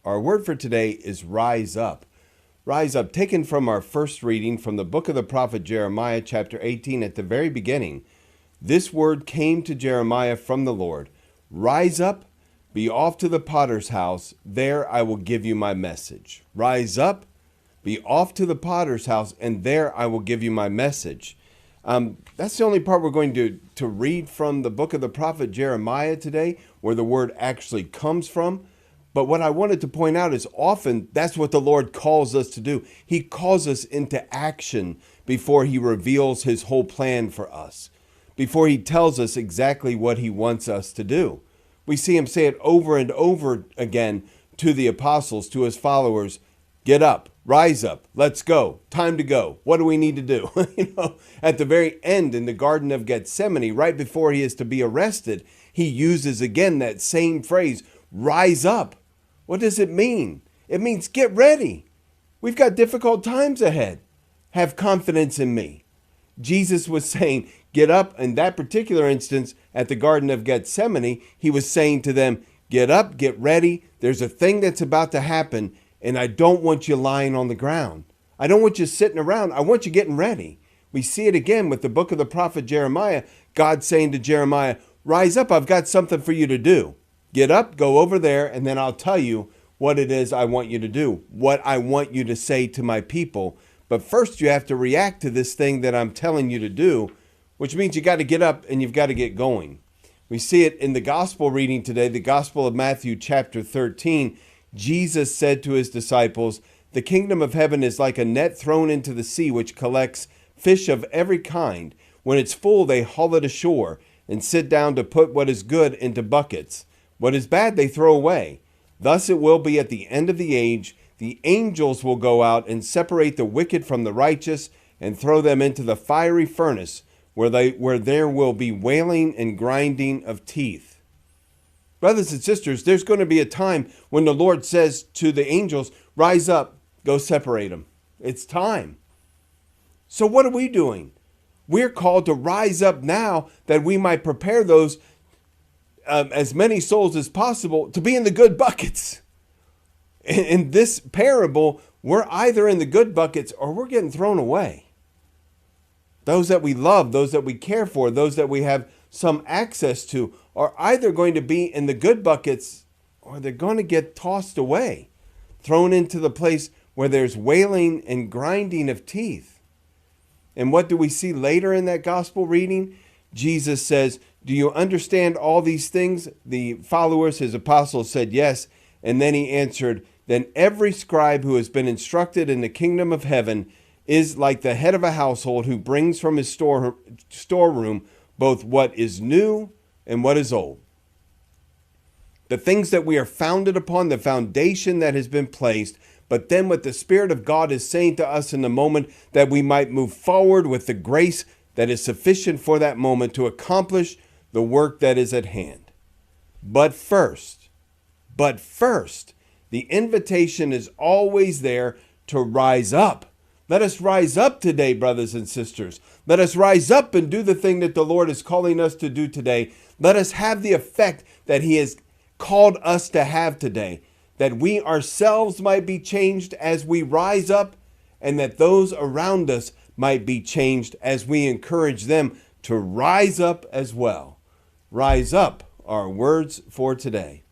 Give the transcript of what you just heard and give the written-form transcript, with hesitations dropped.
Our word for today is rise up. Rise up, taken from our first reading from the book of the prophet Jeremiah, chapter 18, at the very beginning. This word came to Jeremiah from the Lord. Rise up, be off to the potter's house. There I will give you my message. Rise up, be off to the potter's house, and there I will give you my message. That's the only part we're going to read from the book of the prophet Jeremiah today, where the word actually comes from. But what I wanted to point out is often that's what the Lord calls us to do. He calls us into action before he reveals his whole plan for us, before he tells us exactly what he wants us to do. We see him say it over and over again to the apostles, to his followers. Get up, rise up, let's go, time to go. What do we need to do? At the very end in the Garden of Gethsemane, right before he is to be arrested, he uses again that same phrase, rise up. What does it mean? It means get ready. We've got difficult times ahead. Have confidence in me. Jesus was saying, get up. In that particular instance, at the Garden of Gethsemane, he was saying to them, get up, get ready. There's a thing that's about to happen, and I don't want you lying on the ground. I don't want you sitting around. I want you getting ready. We see it again with the book of the prophet Jeremiah. God saying to Jeremiah, rise up. I've got something for you to do. Get up, go over there, and then I'll tell you what it is I want you to do, what I want you to say to my people. But first you have to react to this thing that I'm telling you to do, which means you got to get up and you've got to get going. We see it in the gospel reading today, the Gospel of Matthew chapter 13. Jesus said to his disciples, the kingdom of heaven is like a net thrown into the sea, which collects fish of every kind. When it's full, they haul it ashore and sit down to put what is good into buckets. What is bad, they throw away. Thus it will be at the end of the age. The angels will go out and separate the wicked from the righteous and throw them into the fiery furnace where there will be wailing and grinding of teeth. Brothers and sisters, there's going to be a time when the Lord says to the angels, rise up, go separate them. It's time. So what are we doing? We're called to rise up now that we might prepare those as many souls as possible to be in the good buckets. In this parable, we're either in the good buckets or we're getting thrown away. Those that we love, those that we care for, those that we have some access to are either going to be in the good buckets or they're going to get tossed away, thrown into the place where there's wailing and grinding of teeth. And what do we see later in that gospel reading? Jesus says, do you understand all these things? The followers, his apostles, said yes. And then he answered, then every scribe who has been instructed in the kingdom of heaven is like the head of a household who brings from his storeroom both what is new and what is old. The things that we are founded upon, the foundation that has been placed, but then what the Spirit of God is saying to us in the moment, that we might move forward with the grace that is sufficient for that moment to accomplish the work that is at hand. But first, the invitation is always there to rise up. Let us rise up today, brothers and sisters. Let us rise up and do the thing that the Lord is calling us to do today. Let us have the effect that he has called us to have today, that we ourselves might be changed as we rise up, and that those around us might be changed as we encourage them to rise up as well. Rise up, our words for today.